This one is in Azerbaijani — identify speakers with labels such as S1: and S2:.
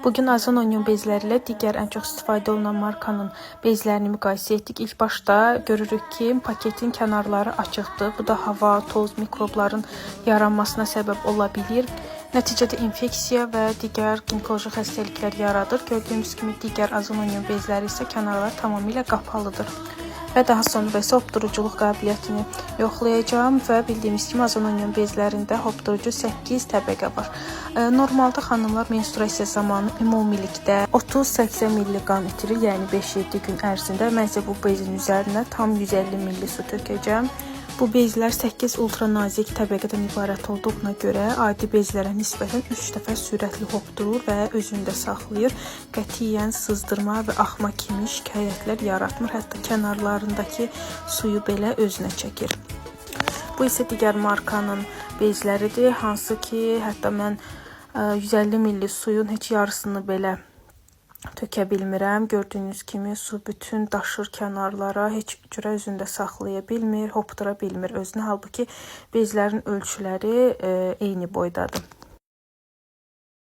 S1: Bugün Ozon Onion bezləri ilə digər ən çox istifadə olunan markanın bezlərini müqayisə etdik. İlk başda görürük ki, paketin kənarları açıqdır. Bu da hava, toz, mikrobların yaranmasına səbəb ola bilir. Nəticədə infeksiya və digər ginekoloji xəstəliklər yaradır. Gördüyümüz kimi digər Ozon Onion bezləri isə kənarları tamamilə qapalıdır. Və daha sonra isə hopduruculuq qabiliyyətini yoxlayacağam və bildiyimiz kimi Ozon Onion bezlərində hopdurucu 8 təbəqə var. Normalda xanımlar menstruasiya zamanı ümumilikdə 30-80 ml qan itirir, yəni 5-7 gün ərzində. Mən isə bu bezin üzərinə tam 150 ml su tökəcəm. Bu bezlər 8 ultra nazik təbəqədən ibarət olduğuna görə adi bezlərə nisbətən 3 dəfə sürətli hopdurur və özündə saxlayır. Qətiyyən sızdırma və axma kimi şikayətlər yaratmır. Hətta kənarlarındakı suyu belə özünə çəkir. Bu isə digər markanın bezləridir. Hansı ki, hətta mən 150 ml suyun heç yarısını belə tökə bilmirəm. Gördüyünüz kimi su bütün daşır kənarlara, heç cürə özündə saxlaya bilmir, hopdura bilmir özünü. Halbuki bezlərin ölçüləri eyni boydadır.